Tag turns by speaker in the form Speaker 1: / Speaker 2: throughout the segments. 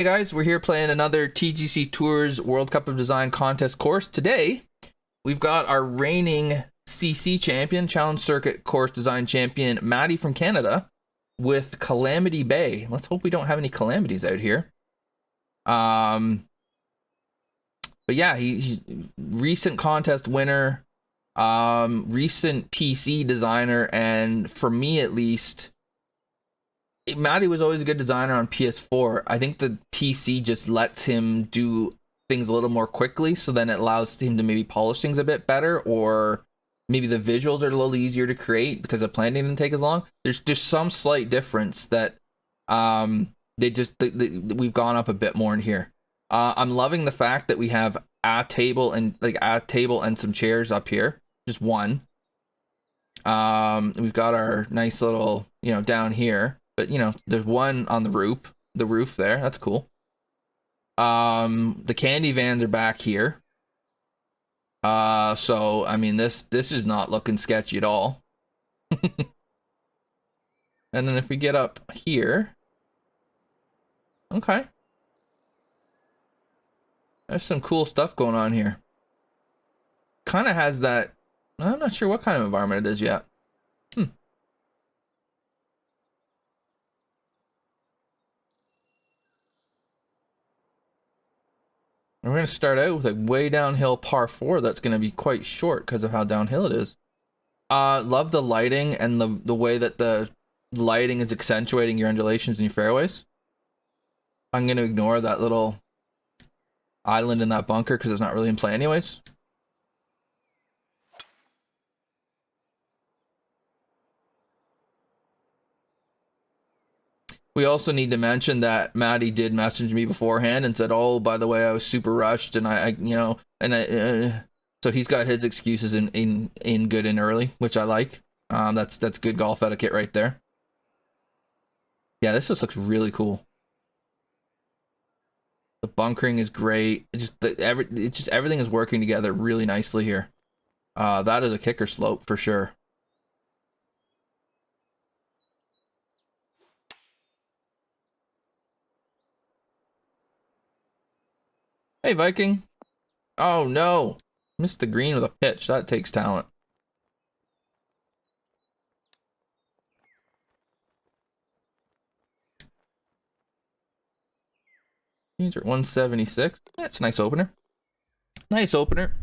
Speaker 1: Hey guys, we're here playing another TGCTours World Cup of Design contest course. Today, we've got our reigning CC champion, Challenge Circuit course design champion, Matty from Canada, with Calamity Bay. Let's hope we don't have any calamities out here. But yeah, he's recent contest winner, recent PC designer, and for me at least, Matty was always a good designer on PS4. I think the PC just lets him do things a little more quickly, so then it allows him to maybe polish things a bit better, or maybe the visuals are a little easier to create because the planning didn't take as long. There's just some slight difference that we've gone up a bit more in here. I'm loving the fact that we have a table and some chairs up here, just one. We've got our nice little, down here. But there's one on the roof there. That's cool. The candy vans are back here. So I mean this is not looking sketchy at all. And then if we get up here, okay. There's some cool stuff going on here. Kind of has that, I'm not sure what kind of environment it is yet. We're going to start out with a way downhill par 4 that's going to be quite short because of how downhill it is. Love the lighting and the way that the lighting is accentuating your undulations in your fairways. I'm going to ignore that little island in that bunker because it's not really in play anyways. We also need to mention that Matty did message me beforehand and said, "Oh, by the way, I was super rushed and so he's got his excuses in good and early, which I like. That's good golf etiquette right there. Yeah, this just looks really cool. The bunkering is great. It's just everything is working together really nicely here. That is a kicker slope for sure. Hey, Viking. Oh no, missed the green with a pitch. That takes talent. These are 176. That's a nice opener. Nice opener.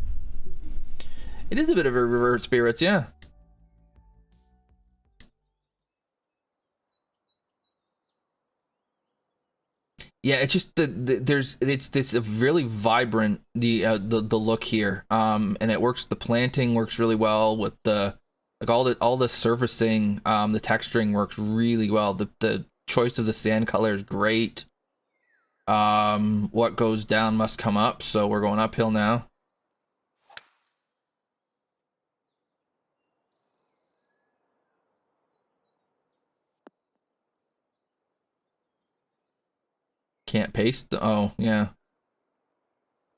Speaker 1: It is a bit of a revert spirits, yeah. Yeah, it's just it's this a really vibrant the look here. And it works, the planting works really well with the like all the surfacing, the texturing works really well. The choice of the sand color is great. What goes down must come up, so we're going uphill now. Can't paste the, oh yeah.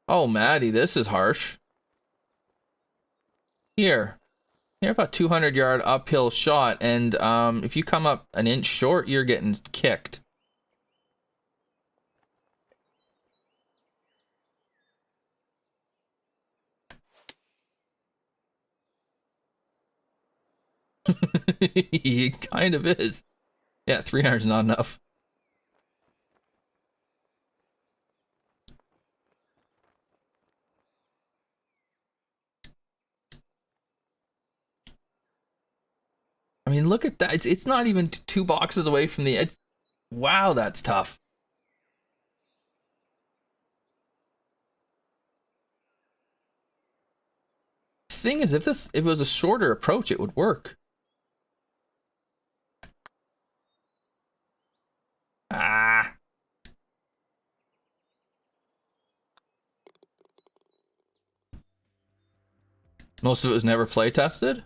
Speaker 1: Oh, Matty, this is harsh. Here. You have a 200-yard uphill shot, and if you come up an inch short, you're getting kicked. He kind of is. Yeah, 300 is not enough. I mean, look at that. It's not even two boxes away from the edge. Wow, that's tough. Thing is, if it was a shorter approach, it would work. Ah. Most of it was never play tested.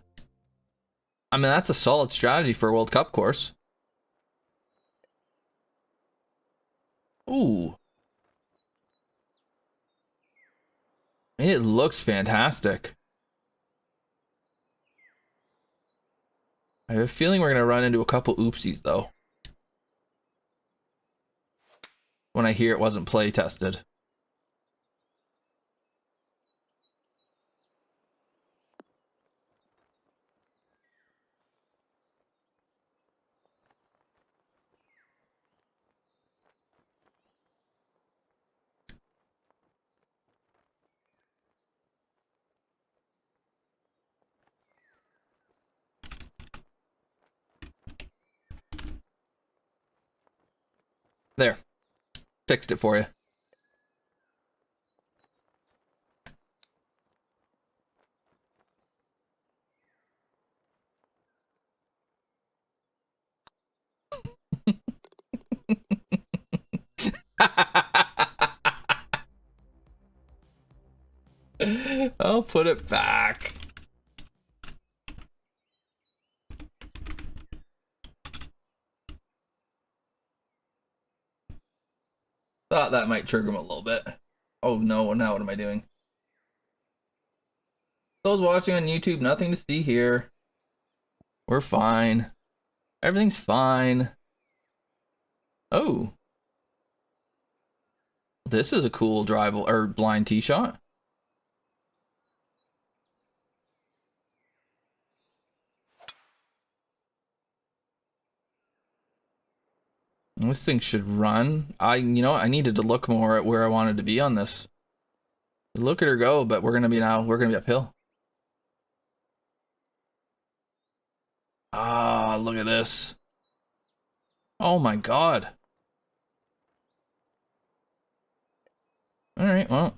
Speaker 1: I mean, that's a solid strategy for a World Cup course. Ooh. It looks fantastic. I have a feeling we're going to run into a couple oopsies, though. when I hear it wasn't play tested. There. Fixed it for you. I'll put it back. Thought that might trigger him a little bit. Oh no, now what am I doing? Those watching on YouTube, nothing to see here. We're fine. Everything's fine. Oh. This is a cool drive or blind tee shot. This thing should run. I needed to look more at where I wanted to be on this. Look at her go, but we're gonna be uphill. Ah, look at this. Oh my god. All right, well.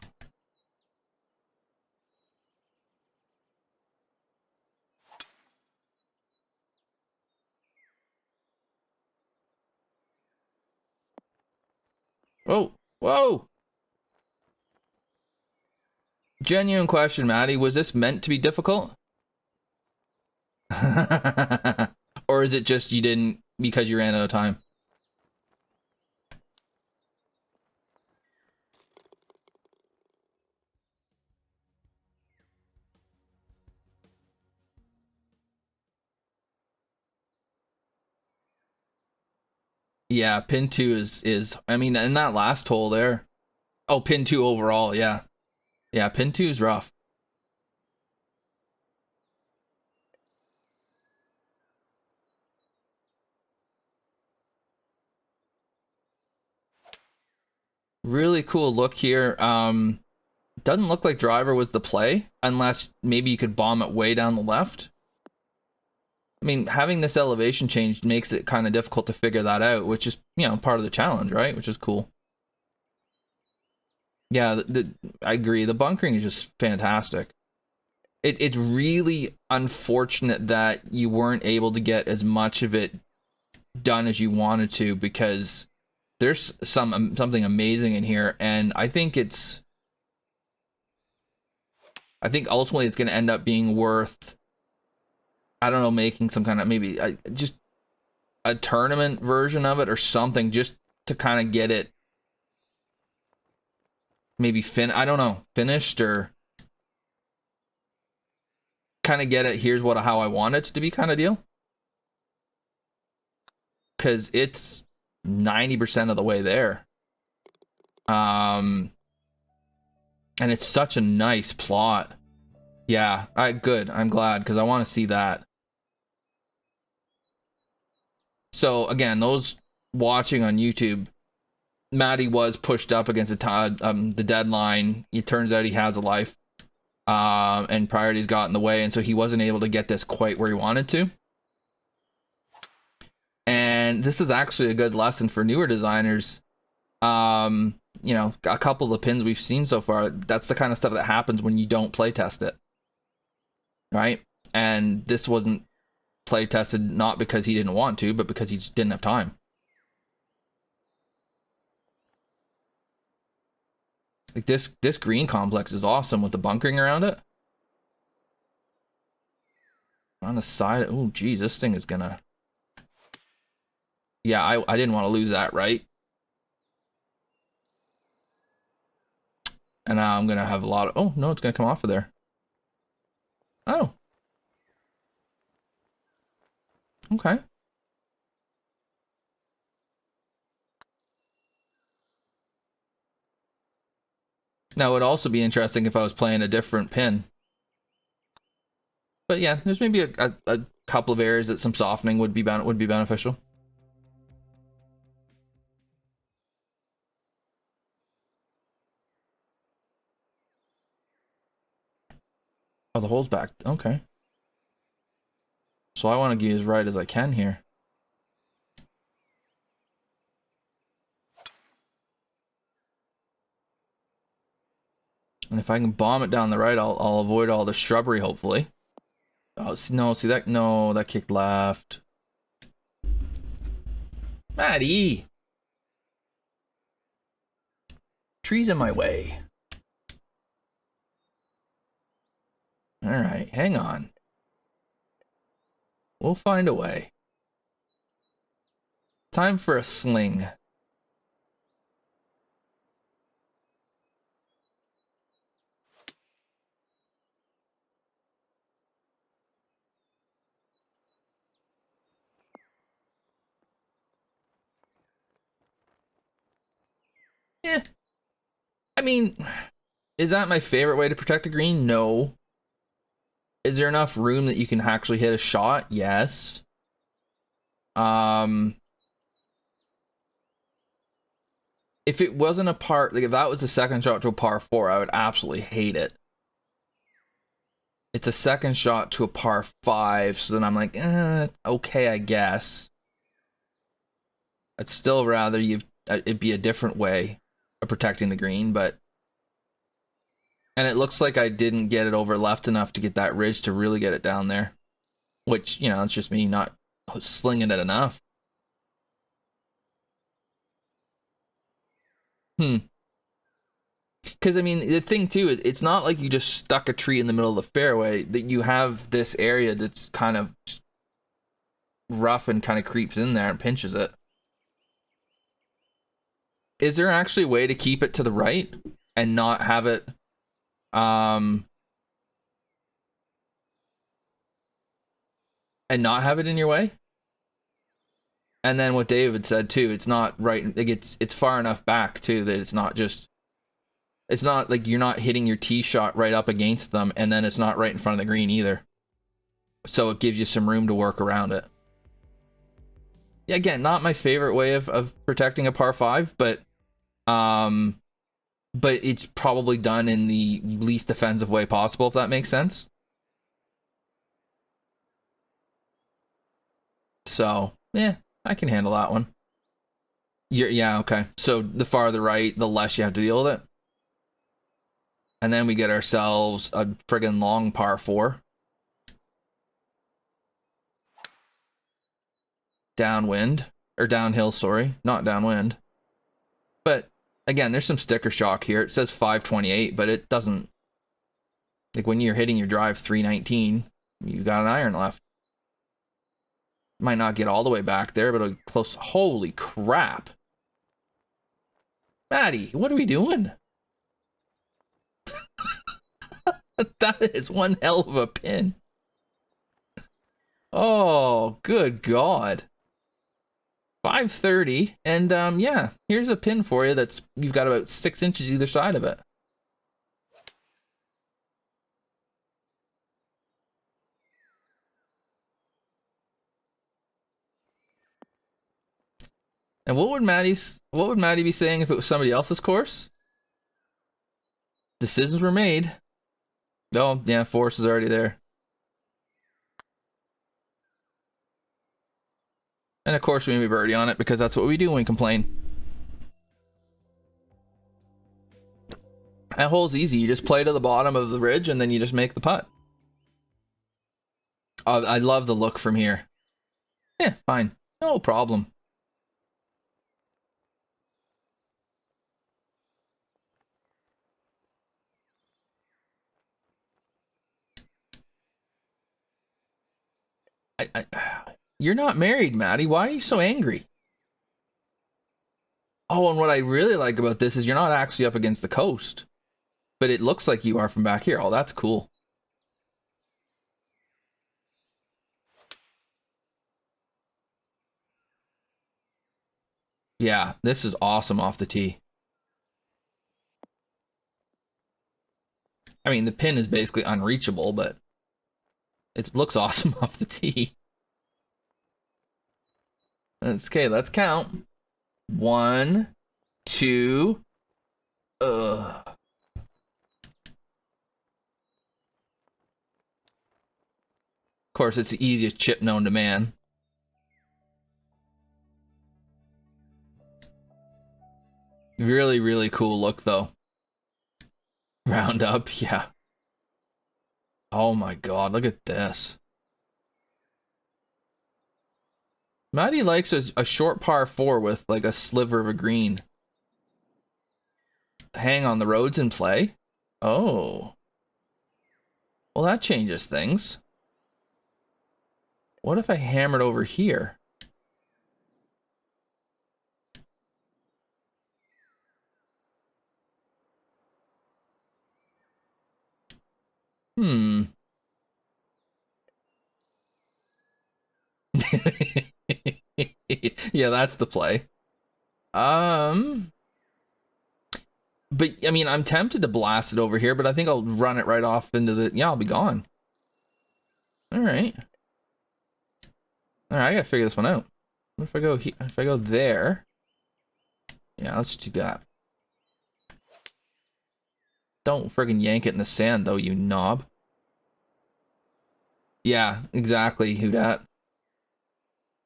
Speaker 1: Whoa, whoa. Genuine question, Matty. Was this meant to be difficult? Or is it just you didn't because you ran out of time? Yeah, pin 2 is I mean, in that last hole there. Oh, pin 2 overall, yeah. Yeah, pin 2 is rough. Really cool look here. Doesn't look like driver was the play, unless maybe you could bomb it way down the left. I mean, having this elevation change makes it kind of difficult to figure that out, which is, part of the challenge, right? Which is cool. Yeah, I agree. The bunkering is just fantastic. It's really unfortunate that you weren't able to get as much of it done as you wanted to, because there's something amazing in here, and I think ultimately it's going to end up being worth, I don't know, making some kind of maybe just a tournament version of it or something, just to kind of get it maybe finished, or kind of get it, here's how I want it to be kind of deal. Because it's 90% of the way there. And it's such a nice plot. Yeah, good. I'm glad, because I want to see that. So again, those watching on YouTube, Matty was pushed up against the deadline. It turns out he has a life, and priorities got in the way, and so he wasn't able to get this quite where he wanted to. And this is actually a good lesson for newer designers. A couple of the pins we've seen so far, that's the kind of stuff that happens when you don't play test it, right? And this wasn't play tested, not because he didn't want to, but because he just didn't have time. Like this green complex is awesome with the bunkering around it. On the side, oh geez, this thing is gonna. Yeah, I didn't want to lose that, right? And now I'm gonna have a lot of. Oh no, it's gonna come off of there. Oh, okay. Now, it would also be interesting if I was playing a different pin. But yeah, there's maybe a couple of areas that some softening would be beneficial. Oh, the hole's back. Okay. So I want to get as right as I can here. And if I can bomb it down the right, I'll avoid all the shrubbery, hopefully. Oh, no, see that? No, that kicked left. Matty! Trees in my way. Alright, hang on. We'll find a way. Time for a sling. Yeah. I mean, is that my favorite way to protect a green? No. Is there enough room that you can actually hit a shot? Yes. If it wasn't a par, like if that was a second shot to a par 4, I would absolutely hate it. It's a second shot to a par 5, so then I'm like, okay, I guess. I'd still rather it'd be a different way of protecting the green, but... And it looks like I didn't get it over left enough to get that ridge to really get it down there. Which, you know, it's just me not slinging it enough. Because, I mean, the thing, too, is it's not like you just stuck a tree in the middle of the fairway. That you have this area that's kind of rough and kind of creeps in there and pinches it. Is there actually a way to keep it to the right and not have it... and not have it in your way? And then what David said, too, it's not right... Like, it's far enough back, too, that it's not just... It's not like you're not hitting your tee shot right up against them, and then it's not right in front of the green either. So it gives you some room to work around it. Yeah, again, not my favorite way of protecting a par 5, but it's probably done in the least offensive way possible, if that makes sense. So, yeah, I can handle that one. Yeah, okay. So the farther right, the less you have to deal with it. And then we get ourselves a friggin' long par 4. Downwind. Or downhill, sorry. Not downwind. But, again, there's some sticker shock here. It says 528, but it doesn't... Like, when you're hitting your drive 319, you've got an iron left. Might not get all the way back there, but it'll close... Holy crap. Matty, what are we doing? That is one hell of a pin. Oh, good God. 530, and yeah, here's a pin for you that's... You've got about 6 inches either side of it. And what would Matty be saying if it was somebody else's course? Decisions were made. Oh, yeah, force is already there. And of course we made a birdie on it, because that's what we do when we complain. That hole's easy. You just play to the bottom of the ridge and then you just make the putt. I love the look from here. Yeah, fine. No problem. You're not married, Matty. Why are you so angry? Oh, and what I really like about this is you're not actually up against the coast. But it looks like you are from back here. Oh, that's cool. Yeah, this is awesome off the tee. I mean, the pin is basically unreachable, but it looks awesome off the tee. That's okay, let's count. 1, 2. Ugh. Of course, it's the easiest chip known to man. Really, really cool look, though. Roundup, yeah. Oh my god, look at this. Matty likes a short par 4 with like a sliver of a green. Hang on, the road's in play? Oh. Well, that changes things. What if I hammered over here? Hmm. Yeah, that's the play. But I mean, I'm tempted to blast it over here, but I think I'll run it right off into the. Yeah, I'll be gone. All right. All right, I gotta figure this one out. What if I go here? If I go there? Yeah, let's do that. Don't friggin' yank it in the sand, though, you knob. Yeah, exactly. Who dat?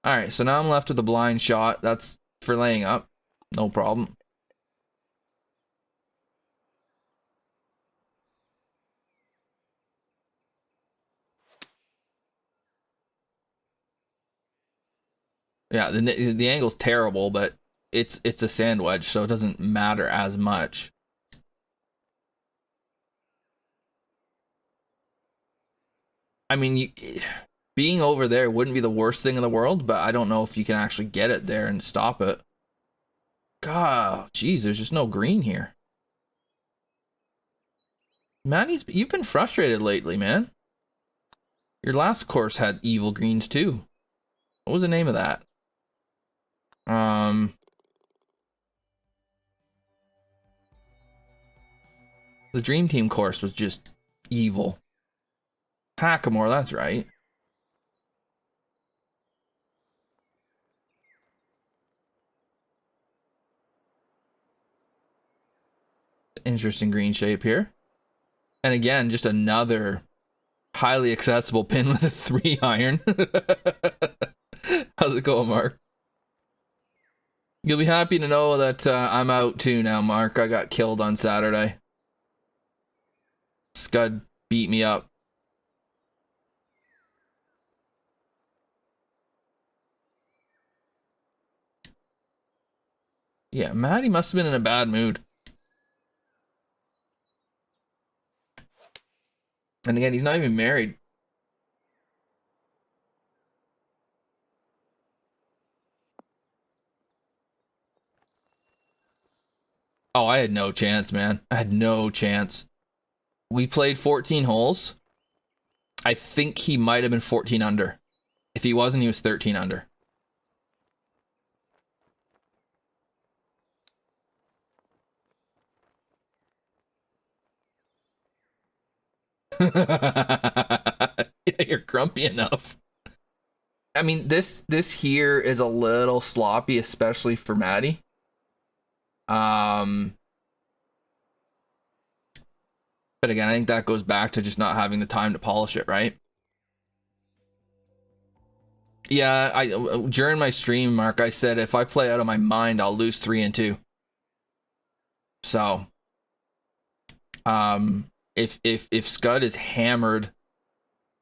Speaker 1: All right, so now I'm left with a blind shot. That's for laying up. No problem. Yeah, the angle's terrible, but it's a sand wedge, so it doesn't matter as much. I mean, being over there wouldn't be the worst thing in the world, but I don't know if you can actually get it there and stop it. God, jeez, there's just no green here. Matty's, you've been frustrated lately, man. Your last course had evil greens too. What was the name of that? The Dream Team course was just evil. Hackamore, that's right. Interesting green shape here. And again, just another highly accessible pin with a 3-iron. How's it going, Mark? You'll be happy to know that I'm out too now, Mark. I got killed on Saturday. Scud beat me up. Yeah, Matty must have been in a bad mood. And again, he's not even married. Oh, I had no chance, man. I had no chance. We played 14 holes. I think he might have been 14 under. If he wasn't, he was 13 under. Yeah, you're grumpy enough. I mean, this here is a little sloppy, especially for Matty. But again, I think that goes back to just not having the time to polish it, right? Yeah, I during my stream, Mark, I said if I play out of my mind, I'll lose 3 and 2. So, if Scud is hammered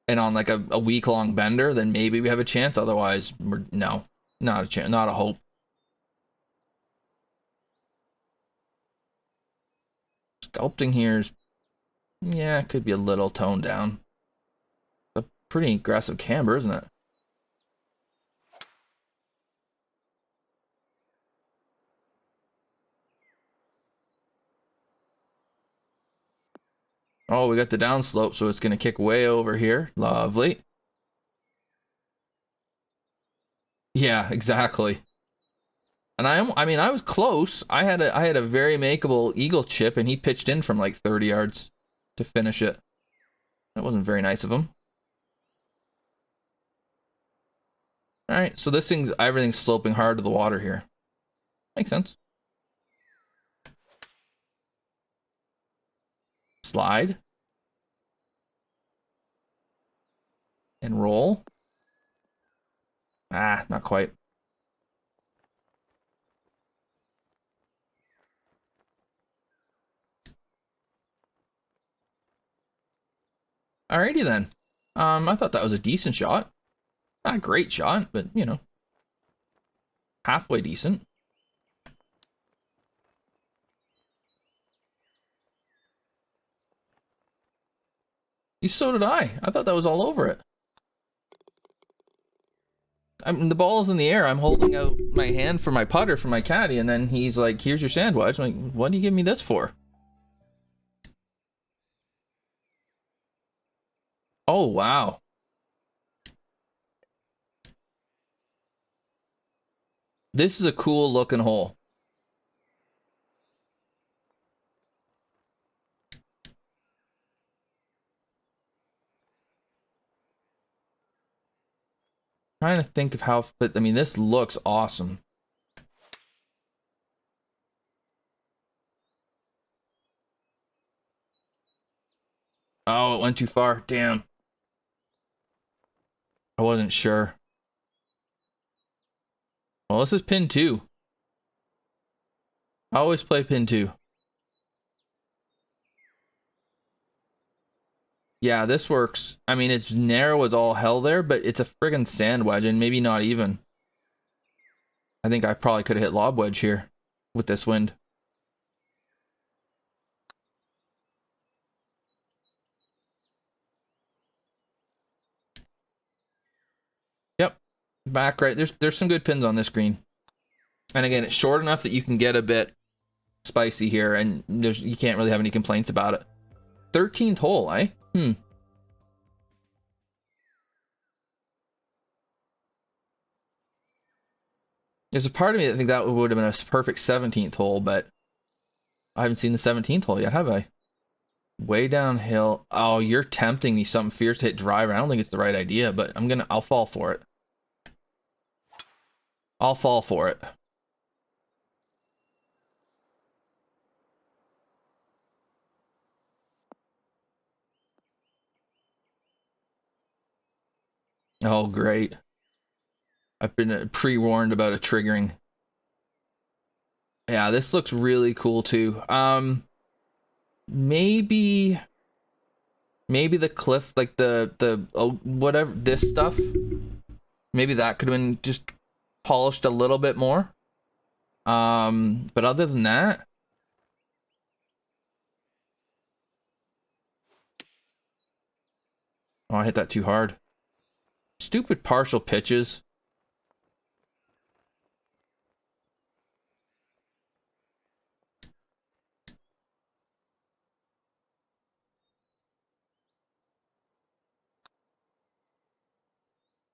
Speaker 1: and on like a week-long bender, then maybe we have a chance. Otherwise, we're no, not a chance, not a hope. Sculpting here is, yeah, it could be a little toned down. A pretty aggressive camber, isn't it? Oh, we got the downslope, so it's gonna kick way over here. Lovely. Yeah, exactly. And I mean, I was close. I had a very makeable eagle chip, and he pitched in from like 30 yards. to finish it. That wasn't very nice of him. All right, so this thing's, everything's sloping hard to the water here. Makes sense. Slide. And roll. Ah, not quite. Alrighty then. I thought that was a decent shot. Not a great shot, but you know, halfway decent. So did I. I thought that was all over it. I mean, the ball's in the air. I'm holding out my hand for my putter for my caddy, and then he's like, "Here's your sandwich." I'm like, "What do you give me this for?" Oh wow. This is a cool looking hole. Trying to think of how, but I mean, this looks awesome. Oh, it went too far. Damn. I wasn't sure. Well, this is pin 2. I always play pin 2. Yeah, this works. I mean, it's narrow as all hell there, but it's a friggin' sand wedge, and maybe not even. I think I probably could have hit lob wedge here with this wind. Yep. Back right. There's some good pins on this green. And again, it's short enough that you can get a bit spicy here, and you can't really have any complaints about it. 13th hole, eh? There's a part of me that think that would have been a perfect 17th hole, but I haven't seen the 17th hole yet, have I? Way downhill. Oh, you're tempting me something fierce to hit driver. I don't think it's the right idea, but I'll fall for it. I'll fall for it. Oh, great. I've been pre-warned about a triggering. Yeah, this looks really cool too. Maybe the cliff, like the oh, whatever, this stuff. Maybe that could have been just polished a little bit more. But other than that, oh, I hit that too hard. Stupid partial pitches.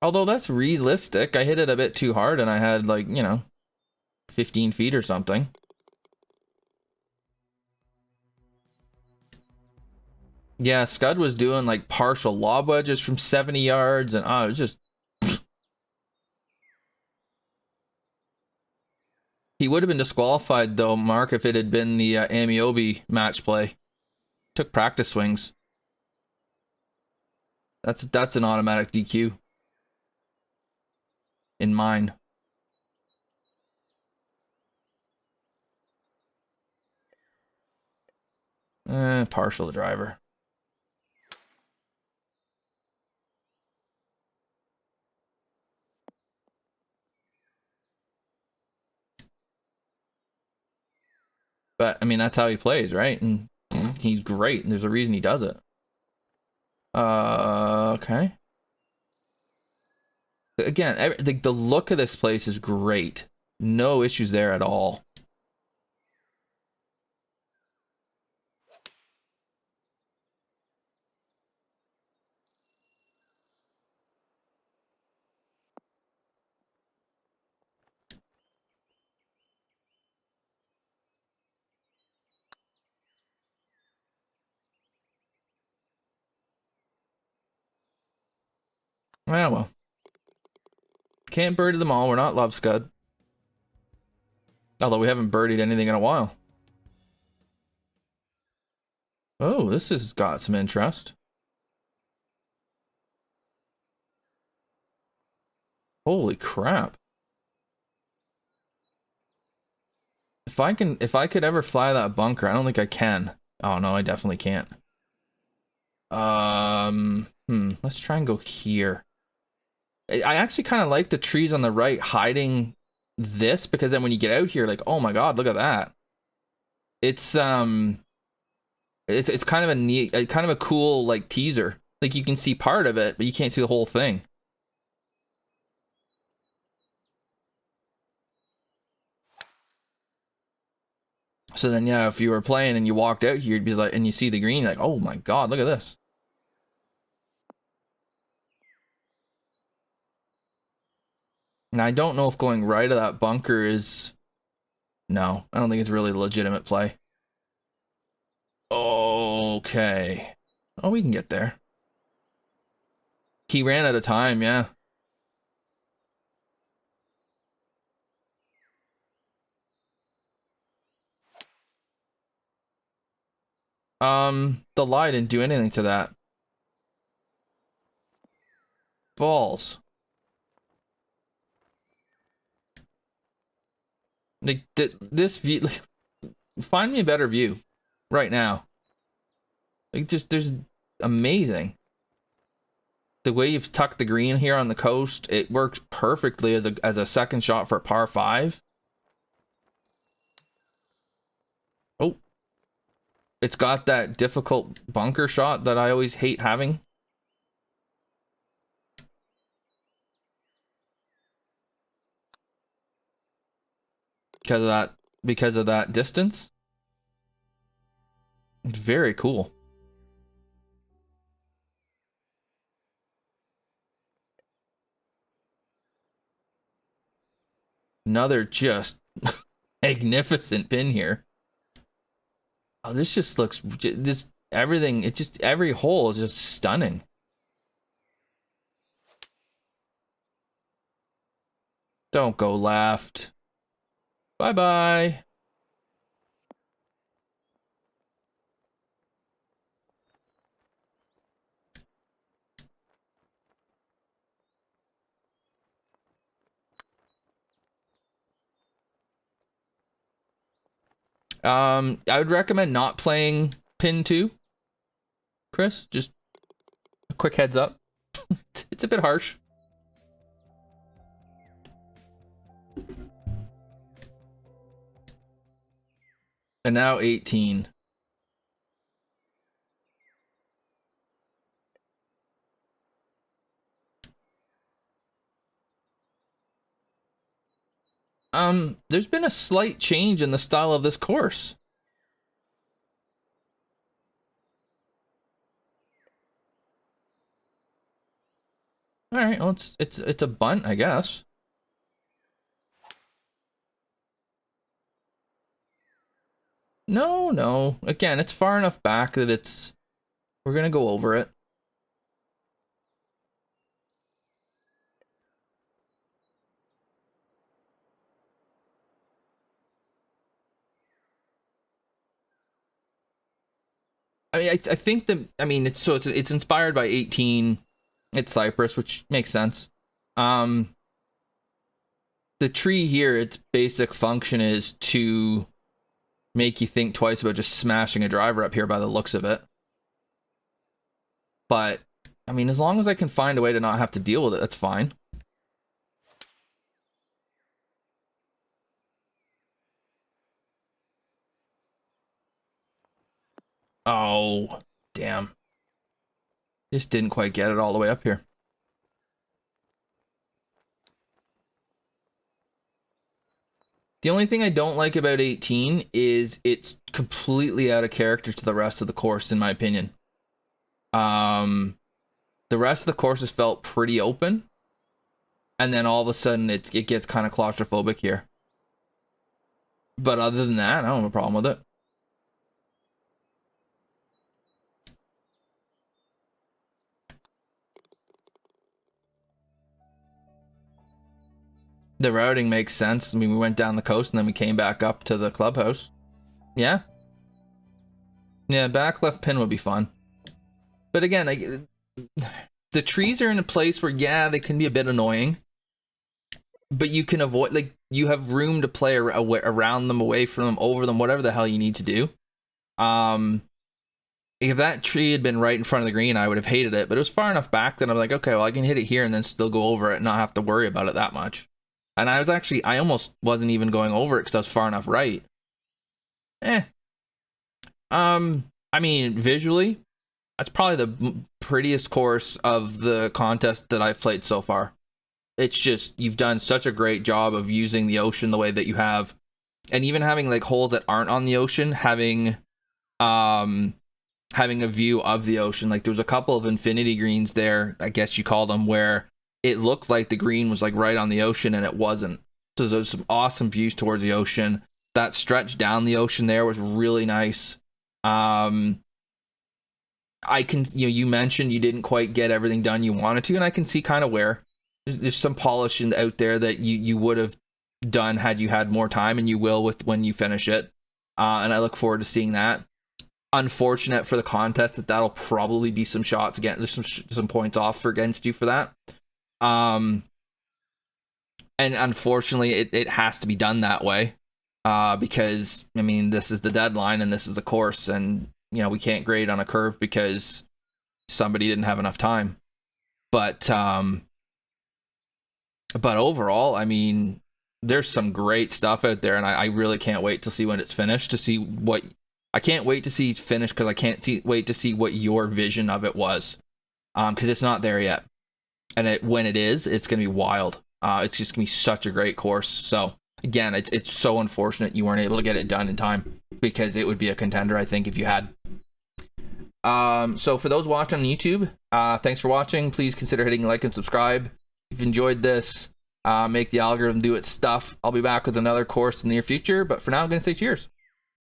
Speaker 1: Although that's realistic. I hit it a bit too hard and I had like, 15 feet or something. Yeah, Scud was doing like partial lob wedges from 70 yards and it was just he would have been disqualified though, Mark, if it had been the Ameobi match play. Took practice swings. That's an automatic DQ in mine. Partial the driver. But I mean, that's how he plays, right? And he's great. And there's a reason he does it. Okay. Again, the look of this place is great. No issues there at all. Yeah, well. Can't birdie them all. We're not love scud. Although we haven't birdied anything in a while. Oh, this has got some interest. Holy crap. If I could ever fly that bunker, I don't think I can. Oh no, I definitely can't. Let's try and go here. I actually kind of like the trees on the right hiding this, because then when you get out here, like, oh my god, look at that. It's it's kind of a neat, kind of a cool like teaser. Like you can see part of it, but you can't see the whole thing. So then, yeah, if you were playing and you walked out here, you'd be like, and you see the green, you're like, oh my god, look at this. And I don't know if going right of that bunker is... No, I don't think it's really a legitimate play. Okay. Oh, we can get there. He ran out of time, yeah. The lie didn't do anything to that. Balls. Like, this view... Like, find me a better view. Right now. Like, just, there's... Amazing. The way you've tucked the green here on the coast, it works perfectly as a second shot for a par 5. Oh. It's got that difficult bunker shot that I always hate having. Because of that distance. It's very cool. Another just magnificent pin here. Oh, this just looks just everything. It just every hole is just stunning. Don't go left. Bye bye. I would recommend not playing pin 2, Chris. Just a quick heads up. It's a bit harsh. And now 18. There's been a slight change in the style of this course. All right, well, it's a bunt, I guess. No, no. Again, it's far enough back that it's... We're gonna go over it. I mean, I think that... I mean, it's inspired by 18. It's Cypress, which makes sense. The tree here, its basic function is to make you think twice about just smashing a driver up here by the looks of it. But, I mean, as long as I can find a way to not have to deal with it, that's fine. Oh, damn. Just didn't quite get it all the way up here. The only thing I don't like about 18 is it's completely out of character to the rest of the course, in my opinion. The rest of the course has felt pretty open, and then all of a sudden it gets kind of claustrophobic here. But other than that, I don't have a problem with it. The routing makes sense. I mean, we went down the coast and then we came back up to the clubhouse. Yeah. Yeah, back left pin would be fun. But again, the trees are in a place where, yeah, they can be a bit annoying. But you can avoid, like, you have room to play around them, away from them, over them, whatever the hell you need to do. If that tree had been right in front of the green, I would have hated it. But it was far enough back that I'm like, okay, well, I can hit it here and then still go over it and not have to worry about it that much. And I almost wasn't even going over it because I was far enough right. I mean, visually, that's probably the prettiest course of the contest that I've played so far. It's just, you've done such a great job of using the ocean the way that you have. And even having like holes that aren't on the ocean, having a view of the ocean. Like there was a couple of infinity greens there, I guess you call them, where it looked like the green was like right on the ocean and it wasn't. So there's some awesome views towards the ocean. That stretch down the ocean there was really nice. I can, you mentioned you didn't quite get everything done you wanted to, and I can see kind of where there's some polish out there that you would have done had you had more time, and you will with when you finish it. And I look forward to seeing that. Unfortunate for the contest that'll probably be some shots again. There's some points off against you for that. And unfortunately, it has to be done that way. Because I mean, this is the deadline and this is the course, and we can't grade on a curve because somebody didn't have enough time. But overall, I mean, there's some great stuff out there, and I really can't wait to see when it's finished, to see what I can't wait to see finished, because I can't wait to see what your vision of it was, because it's not there yet, and when it is, it's gonna be wild. It's just gonna be such a great course. So again, it's so unfortunate you weren't able to get it done in time, because it would be a contender, I think, if you had. So for those watching on YouTube, thanks for watching. Please consider hitting like and subscribe if you enjoyed this. Make the algorithm do its stuff. I'll be back with another course in the near future, but for now I'm gonna say cheers.